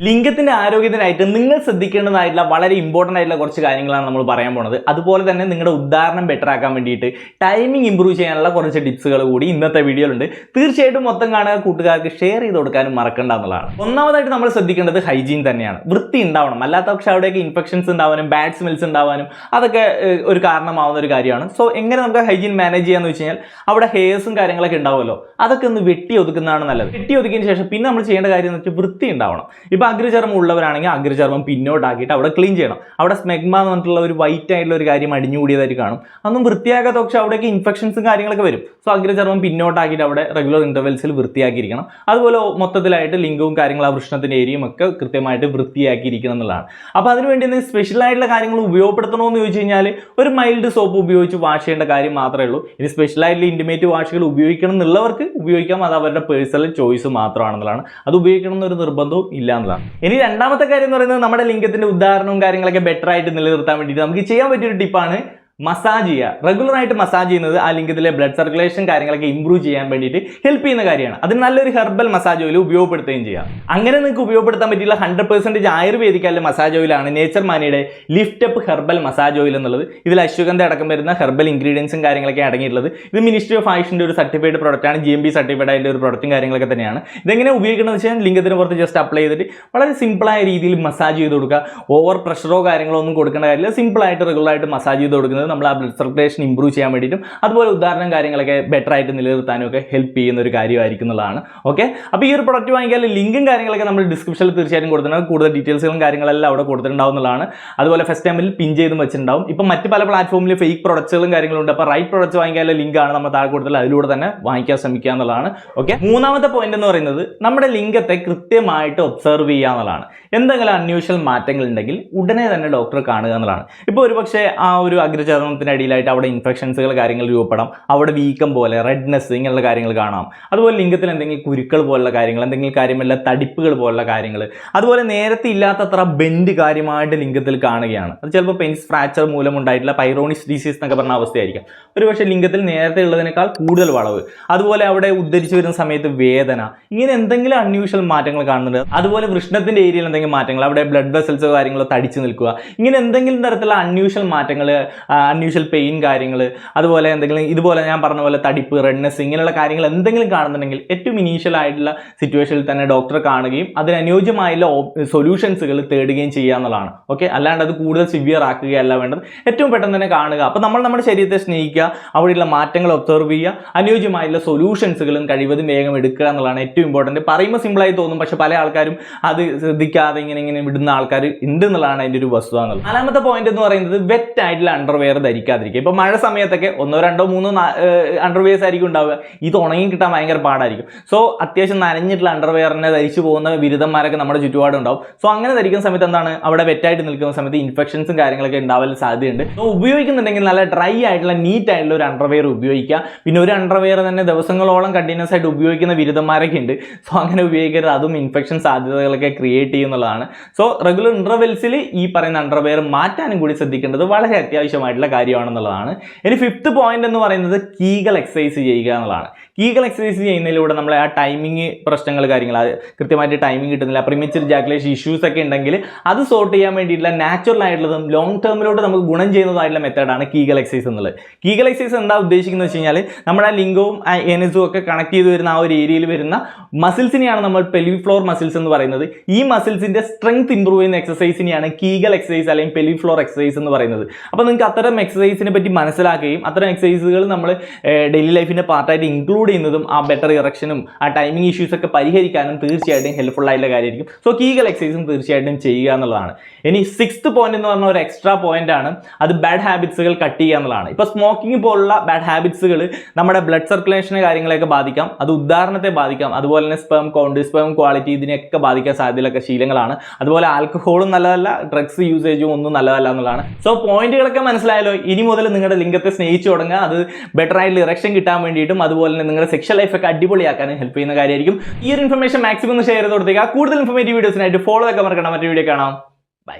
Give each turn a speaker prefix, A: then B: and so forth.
A: ലിംഗത്തിന്റെ ആരോഗ്യത്തിനായിട്ട് നിങ്ങൾ ശ്രദ്ധിക്കേണ്ടതായിട്ടുള്ള വളരെ ഇമ്പോർട്ടൻ്റ് ആയിട്ടുള്ള കുറച്ച് കാര്യങ്ങളാണ് നമ്മൾ പറയാൻ പോകുന്നത്. അതുപോലെ തന്നെ നിങ്ങളുടെ ഉദാഹരണം ബെറ്റർ ആക്കാൻ വേണ്ടിയിട്ട് ടൈമിംഗ് ഇംപ്രൂവ് ചെയ്യാനുള്ള കുറച്ച് ടിപ്സുകൾ കൂടി ഇന്നത്തെ വീഡിയോയിലുണ്ട്. തീർച്ചയായിട്ടും മൊത്തം കാണുക, കൂട്ടുകാർക്ക് ഷെയർ ചെയ്ത് കൊടുക്കാനും മറക്കണ്ട എന്നുള്ളതാണ്. ഒന്നാമതായിട്ട് നമ്മൾ ശ്രദ്ധിക്കേണ്ടത് ഹൈജീൻ തന്നെയാണ്. വൃത്തി ഉണ്ടാവണം. അല്ലാത്ത പക്ഷേ അവിടേക്ക് ഇൻഫെക്ഷൻസ് ഉണ്ടാവാനും ബാഡ് സ്മെൽസ് ഉണ്ടാവാനും അതൊക്കെ ഒരു കാരണമാവുന്ന ഒരു കാര്യമാണ്. സോ എങ്ങനെ നമുക്ക് ഹൈജീൻ മാനേജ് ചെയ്യാന്ന് വെച്ച് കഴിഞ്ഞാൽ അവിടെ ഹെയർസും കാര്യങ്ങളൊക്കെ ഉണ്ടാവുമല്ലോ, അതൊക്കെ ഒന്ന് വെട്ടി ഒതുക്കുന്നതാണ് നല്ലത്. വെട്ടി ഒതുക്കിയതിന് ശേഷം പിന്നെ നമ്മൾ ചെയ്യേണ്ട കാര്യം എന്ന് വെച്ചാൽ വൃത്തി ഉണ്ടാവണം. ഇപ്പോൾ അഗ്രചർമ്മം ഉള്ളവരാണെങ്കിൽ അഗ്രചർമ്മം പിന്നോട്ടാക്കിയിട്ട് അവിടെ ക്ലീൻ ചെയ്യണം. അവിടെ സ്മെഗ്മ എന്ന് പറഞ്ഞിട്ടുള്ള ഒരു വൈറ്റ് ആയിട്ടുള്ള ഒരു കാര്യം അടിഞ്ഞുകൂടിയതായിട്ട് കാണും. അതൊന്നും വൃത്തിയാക്കാത്ത പക്ഷേ അവിടേക്ക് ഇൻഫെക്ഷൻസും കാര്യങ്ങളൊക്കെ വരും. സോ അഗ്രചർമ്മം പിന്നോട്ടാക്കിയിട്ട് അവിടെ റെഗുലർ ഇന്റർവെൽസിൽ വൃത്തിയാക്കിയിരിക്കണം. അതുപോലെ മൊത്തത്തിലായിട്ട് ലിംഗവും കാര്യങ്ങളും ആ വൃഷ്ണത്തിൻ്റെ ഏരിയയും ഒക്കെ കൃത്യമായിട്ട് വൃത്തിയാക്കിയിരിക്കണം എന്നുള്ളതാണ്. അപ്പോൾ അതിനുവേണ്ടി എന്തെങ്കിലും സ്പെഷ്യലായിട്ടുള്ള കാര്യങ്ങൾ ഉപയോഗപ്പെടുത്തണമെന്ന് ചോദിച്ചു കഴിഞ്ഞാൽ ഒരു മൈൽഡ് സോപ്പ് ഉപയോഗിച്ച് വാഷ് ചെയ്യേണ്ട കാര്യം മാത്രമേ ഉള്ളൂ. ഇനി സ്പെഷ്യലായിട്ടുള്ള ഇൻറ്റിമേറ്റ് വാഷുകൾ ഉപയോഗിക്കണം എന്നുള്ളവർക്ക് ഉപയോഗിക്കാം. അത് അവരുടെ പേഴ്സണൽ ചോയ്സ് മാത്രമാണെന്നുള്ളതാണ്. അത് ഉപയോഗിക്കണം എന്നൊരു നിർബന്ധവും ഇല്ല എന്നുള്ളതാണ്. ഇനി രണ്ടാമത്തെ കാര്യം എന്ന് പറയുന്നത് നമ്മുടെ ലിംഗത്തിന്റെ ഉദാഹരണവും കാര്യങ്ങളൊക്കെ ബെറ്റർ ആയിട്ട് നിലനിർത്താൻ വേണ്ടിയിട്ട് നമുക്ക് ചെയ്യാൻ പറ്റിയൊരു ടിപ്പാണ് മസാജ് ചെയ്യുക. റെഗുലറായിട്ട് മസാജ് ചെയ്യുന്നത് ആ ലിംഗത്തിലെ ബ്ലഡ് സർക്കുലേഷൻ കാര്യങ്ങളൊക്കെ ഇംപ്രൂവ് ചെയ്യാൻ വേണ്ടിയിട്ട് ഹെൽപ്പ് ചെയ്യുന്ന കാര്യമാണ്. അതിന് നല്ലൊരു ഹെർബൽ മസാജ് ഓയിൽ ഉപയോഗപ്പെടുത്തുകയും ചെയ്യാം. അങ്ങനെ നിങ്ങൾക്ക് ഉപയോഗപ്പെടുത്താൻ പറ്റിയുള്ള 100% ആയുർവേദിക്കായുള്ള മസാജ് ഓയിലാണ് നേച്ചർ മാനിയുടെ lift up herbal massage oil എന്നുള്ളത്. ഇതിൽ അശ്വഗന്ധ അടക്കം വരുന്ന ഹെർബൽ ഇൻഗ്രീഡിയൻസും കാര്യങ്ങളൊക്കെ അടങ്ങിയിട്ടുള്ളത്. ഇത് മിനിസ്ട്രി ഓഫ് ആയുഷിന്റെ ഒരു സർട്ടിഫൈഡ് പ്രൊഡക്റ്റാണ്. GMB സർട്ടിഫൈഡ് ആയിട്ടുള്ള ഒരു പ്രൊഡക്റ്റും കാര്യങ്ങളൊക്കെ തന്നെയാണ്. ഇതെങ്ങനെ ഉപയോഗിക്കണമെന്ന് വെച്ചാൽ ലിംഗത്തിന് പുറത്ത് ജസ്റ്റ് അപ്ലൈ ചെയ്തിട്ട് വളരെ സിമ്പിളായ രീതിയിൽ മസാജ് ചെയ്ത് കൊടുക്കുക. ഓവർ പ്രഷറോ കാര്യങ്ങളോ ഒന്നും കൊടുക്കേണ്ട കാര്യമില്ല. സിമ്പിളായിട്ട് റെഗുലറായിട്ട് മസാജ് ചെയ്ത് കൊടുക്കുന്നത് നമ്മൾ ആ ബ്ലഡ് സർക്കുലേഷൻ ഇംപ്രൂവ് ചെയ്യാൻ വേണ്ടിയിട്ടും അതുപോലെ ഉദാഹരണം കാര്യങ്ങളൊക്കെ ബെറ്റർ ആയിട്ട് നിലനിർത്താനും ഒക്കെ ഹെൽപ്പ് ചെയ്യുന്ന ഒരു കാര്യമായിരിക്കും എന്നുള്ളതാണ്. ഓക്കെ, അപ്പോൾ ഈ ഒരു പ്രൊഡക്റ്റ് വാങ്ങിയാൽ ലിങ്കും കാര്യങ്ങളൊക്കെ നമ്മൾ ഡിസ്ക്രിപ്ഷനിൽ തീർച്ചയായിട്ടും കൊടുത്തിട്ടുണ്ട്. കൂടുതൽ ഡീറ്റെയിൽസുകളും കാര്യങ്ങളെല്ലാം അവിടെ കൊടുത്തിട്ടുണ്ടാവുന്നതാണ്. അതുപോലെ ഫസ്റ്റ് ടൈമിൽ പിൻ ചെയ്തും വെച്ചിട്ടുണ്ടാവും. ഇപ്പം മറ്റ് പല പ്ലാറ്റ്ഫോമിൽ ഫേക്ക് പ്രൊഡക്ട്സുകളും കാര്യങ്ങളുണ്ട്. അപ്പോൾ റൈറ്റ് പ്രൊഡക്ട്സ് വാങ്ങിക്കാനുള്ള ലിങ്കാണ് നമ്മൾ താഴെ കൊടുത്തത്. അതിലൂടെ തന്നെ വാങ്ങിക്കാൻ ശ്രമിക്കുക എന്നുള്ളതാണ്. ഓക്കെ, മൂന്നാമത്തെ പോയിന്റ് എന്ന് പറയുന്നത് നമ്മുടെ ലിംഗത്തെ കൃത്യമായിട്ട് ഒബ്സർവ് ചെയ്യുക എന്നുള്ളതാണ്. എന്തെങ്കിലും അൺയൂഷ്വൽ മാറ്റങ്ങൾ ഉണ്ടെങ്കിൽ ഉടനെ തന്നെ ഡോക്ടറെ കാണുക എന്നുള്ളതാണ്. ഇപ്പോൾ ഒരു പക്ഷേ ആ ഒരു അഗ്രചർമ്മത്തിന് അടിയിലായിട്ട് അവിടെ ഇൻഫെക്ഷൻസുകൾ കാര്യങ്ങൾ രൂപപ്പെടാം. അവിടെ വീക്കം പോലെ റെഡ്നെസ് ഇങ്ങനെയുള്ള കാര്യങ്ങൾ കാണാം. അതുപോലെ ലിംഗത്തിൽ എന്തെങ്കിലും കുരുക്കൾ പോലുള്ള കാര്യങ്ങൾ, എന്തെങ്കിലും കാര്യമല്ല തടിപ്പുകൾ പോലുള്ള കാര്യങ്ങൾ, അതുപോലെ നേരത്തെ ഇല്ലാത്തത്ര ബെൻഡ് കാര്യമായിട്ട് ലിംഗത്തിൽ കാണുകയാണ്. അത് ചിലപ്പോൾ പെനിസ് ഫ്രാക്ചർ മൂലം ഉണ്ടായിട്ടുള്ള പൈറോണിസ് ഡിസീസ് എന്നൊക്കെ പറഞ്ഞ അവസ്ഥയായിരിക്കും. ഒരു പക്ഷേ ലിംഗത്തിൽ നേരത്തെ ഉള്ളതിനേക്കാൾ കൂടുതൽ വളവ്, അതുപോലെ അവിടെ ഉദ്ധരിച്ചു വരുന്ന സമയത്ത് വേദന, ഇങ്ങനെ എന്തെങ്കിലും അൺയൂഷ്വൽ മാറ്റങ്ങൾ കാണുന്നുണ്ട്. അതുപോലെ വൃഷ്ണത്തിന്റെ ഏരിയയിൽ എന്തെങ്കിലും മാറ്റങ്ങൾ, അവിടെ ബ്ലഡ് വെസൽസോ കാര്യങ്ങളോ തടിച്ചു നിൽക്കുക, ഇങ്ങനെ എന്തെങ്കിലും തരത്തിലുള്ള അൺയൂഷ്വൽ മാറ്റങ്ങൾ, അൺയൂഷ്വൽ പെയിൻ കാര്യങ്ങൾ, അതുപോലെ എന്തെങ്കിലും ഇതുപോലെ ഞാൻ പറഞ്ഞ പോലെ തടിപ്പ്, റെഡ്നെസ് ഇങ്ങനെയുള്ള കാര്യങ്ങൾ എന്തെങ്കിലും കാണുന്നുണ്ടെങ്കിൽ ഏറ്റവും ഇനീഷ്യൽ ആയിട്ടുള്ള സിറ്റുവേഷനിൽ തന്നെ ഡോക്ടറെ കാണുകയും അതിന് അനുയോജ്യമായുള്ള സൊല്യൂഷൻസുകൾ തേടുകയും ചെയ്യുക എന്നുള്ളതാണ്. ഓക്കെ, അല്ലാണ്ട് അത് കൂടുതൽ സിവിയർ ആക്കുകയല്ല വേണ്ടത്. ഏറ്റവും പെട്ടെന്ന് തന്നെ കാണുക. അപ്പോൾ നമ്മൾ നമ്മുടെ ശരീരത്തെ സ്നേഹിക്കുക, അവിടെയുള്ള മാറ്റങ്ങൾ ഒബ്സർവ് ചെയ്യുക, അനുയോജ്യമായുള്ള സൊല്യൂഷൻസുകളും കഴിവതും വേഗം എടുക്കുക എന്നുള്ളതാണ് ഏറ്റവും ഇമ്പോർട്ടൻറ്റ്. പറയുമ്പോൾ സിമ്പിളായി തോന്നും, പക്ഷേ പല ആൾക്കാരും അത് ശ്രദ്ധിക്കാതെ ഇങ്ങനെ വിടുന്ന ആൾക്കാർ ഉണ്ട് എന്നുള്ളതാണ് അതിൻ്റെ ഒരു വസ്തുത എന്നുള്ളത്. നാലാമത്തെ പോയിന്റ് എന്ന് പറയുന്നത് വെറ്റ് ആയിട്ടുള്ള അണ്ടർവെയർ ധരിക്കാതിരിക്കുക. ഇപ്പോൾ മഴ സമയത്തൊക്കെ 1, 2, 3 അണ്ടർവെയർസ് ആയിരിക്കും ഉണ്ടാവുക. ഇത് ഉണങ്ങി കിട്ടാൻ ഭയങ്കര പാടായിരിക്കും. സോ അത്യാവശ്യം നനഞ്ഞിട്ടുള്ള അണ്ടർവെയറിനെ ധരിച്ചു പോകുന്ന ബിരുദന്മാരൊക്കെ നമ്മുടെ ചുറ്റുപാടും ഉണ്ടാവും. സോ അങ്ങനെ ധരിക്കുന്ന സമയത്ത് എന്താണ്, അവിടെ വെറ്റായിട്ട് നിൽക്കുന്ന സമയത്ത് ഇൻഫെക്ഷൻസും കാര്യങ്ങളൊക്കെ ഉണ്ടാവാൻ സാധ്യതയുണ്ട്. സോ ഉപയോഗിക്കുന്നുണ്ടെങ്കിൽ നല്ല ഡ്രൈ ആയിട്ടുള്ള നീറ്റ് ആയിട്ടുള്ള ഒരു അണ്ടർവെയർ ഉപയോഗിക്കുക. പിന്നെ ഒരു അണ്ടർവെയർ തന്നെ ദിവസങ്ങളോളം കണ്ടിന്യൂസ് ആയിട്ട് ഉപയോഗിക്കുന്ന ബിരുദന്മാരൊക്കെ ഉണ്ട്. സോ അങ്ങനെ ഉപയോഗിക്കരുത്. അതും ഇൻഫെക്ഷൻ സാധ്യതകളൊക്കെ ക്രിയേറ്റ് ചെയ്യുന്നുള്ളതാണ്. സോ റെഗുലർ ഇന്റർവെൽസിൽ ഈ പറയുന്ന അണ്ടർവെയർ മാറ്റാനും കൂടി ശ്രദ്ധിക്കേണ്ടത് വളരെ അത്യാവശ്യമായിട്ടുള്ള കാര്യമാണെന്നുള്ളതാണ്. ഇനി 5th പോയിന്റ് എന്ന് പറയുന്നത് കീഗൽ എക്സസൈസ് ചെയ്യുക എന്നുള്ളതാണ്. കീഗൽ എക്സസൈസ് ചെയ്യുന്നതിലൂടെ നമ്മളെ ആ ടൈമിങ് പ്രശ്നങ്ങൾ കാര്യങ്ങൾ, അത് കൃത്യമായിട്ട് ടൈമിംഗ് കിട്ടുന്നില്ല, പ്രിമച്വർ ജാക്കുലേഷൻ ഇഷ്യൂസ് ഒക്കെ ഉണ്ടെങ്കിൽ അത് സോർട്ട് ചെയ്യാൻ വേണ്ടിയിട്ടുള്ള നാച്ചുറൽ ആയിട്ടുള്ളതും ലോങ് ടേമിലോട്ട് നമുക്ക് ഗുണം ചെയ്യുന്നതായിട്ടുള്ള മെത്തേഡാണ് കീഗൽ എക്സസൈസ് എന്നുള്ളത്. കീഗൽ എക്സസൈസ് എന്താ ഉദ്ദേശിക്കുന്നത് വെച്ച് കഴിഞ്ഞാൽ നമ്മുടെ ലിംഗവും എനസും ഒക്കെ കണക്ട് ചെയ്ത് വരുന്ന ആ ഒരു ഏരിയയിൽ വരുന്ന മസിൽസിനെയാണ് നമ്മൾ പെൽവിക് ഫ്ലോർ മസിൽസ് എന്ന് പറയുന്നത്. ഈ മസിൽസിന്റെ സ്ട്രെങ്ത് ഇംപ്രൂവ് ചെയ്യുന്ന എക്സസൈസിനെയാണ് കീഗൽ എക്സസൈസ് അല്ലെങ്കിൽ പെൽവിക് ഫ്ലോർ എക്സസൈസ് എന്ന് പറയുന്നത്. അപ്പോൾ നിങ്ങൾക്ക് അത്തരം എക്സസൈസിനെ പറ്റി മനസ്സിലാക്കുകയും അത്തരം എക്സസൈസുകൾ നമ്മൾ ഡെയിലി ലൈഫിന്റെ പാർട്ടായിട്ട് ഇൻക്ലൂഡ് ചെയ്യുന്നതും ആ ബെറ്റർ ഇറക്ഷനും ആ ടൈമിംഗ് ഇഷ്യൂസ് ഒക്കെ പരിഹരിക്കാനും തീർച്ചയായിട്ടും ഹെൽപ്ഫുൾ ആയിട്ടുള്ള കാര്യമായിരിക്കും. സോ കീഗൽ എക്സസൈസും തീർച്ചയായിട്ടും ചെയ്യുക എന്നുള്ളതാണ്. ഇനി 6th പോയിന്റ് എന്ന് പറഞ്ഞ ഒരു എക്സ്ട്രാ പോയിന്റ് ആണ്, അത് ബാഡ് ഹാബിറ്റ്സുകൾ കട്ട് ചെയ്യുക എന്നുള്ളതാണ്. ഇപ്പോൾ സ്മോക്കിംഗ് പോലുള്ള ബാഡ് ഹാബിറ്റ്സുകൾ നമ്മുടെ ബ്ലഡ് സർക്കുലേഷനെ കാര്യങ്ങളെയൊക്കെ ബാധിക്കാം, അത് ഉദാഹരണത്തെ ബാധിക്കാം. അതുപോലെ തന്നെ സ്പേം കൗണ്ട്, സ്പേം ക്വാളിറ്റി ഇതിനെയൊക്കെ ബാധിക്കാൻ സാധ്യതയുള്ള ശീലങ്ങളാണ്. അതുപോലെ ആൽക്കഹോളും നല്ലതല്ല, ഡ്രഗ്സ് യൂസേജും ഒന്നും നല്ലതല്ല എന്നുള്ളതാണ്. സോ പോയിന്റുകളൊക്കെ മനസ്സിലായല്ലോ. ഇനി മുതൽ നിങ്ങളുടെ ലിംഗത്തെ സ്നേഹിച്ചു തുടങ്ങുക. അത് ബെറ്റർ ആയിട്ടുള്ള ഇറക്ഷൻ കിട്ടാൻ വേണ്ടിയിട്ടും അതുപോലെ തന്നെ നിങ്ങളുടെ സെക്ഷൽ ലൈഫ് ഒക്കെ അടിപൊളിയാക്കാനും ഹെൽപ്പ് ചെയ്യുന്ന കാര്യമായിരിക്കും. ഈ ഒരു ഇൻഫർമേഷൻ മാക്സിമം ഷെയർ ചെയ്ത് കൊടുത്തേക്കുക. കൂടുതൽ ഇൻഫോർമേറ്റീവ് വീഡിയോസിനായിട്ട് ഫോളോ ഒക്കെ മറക്കണം. മറ്റൊരു വീഡിയോ കാണാം. ബൈ.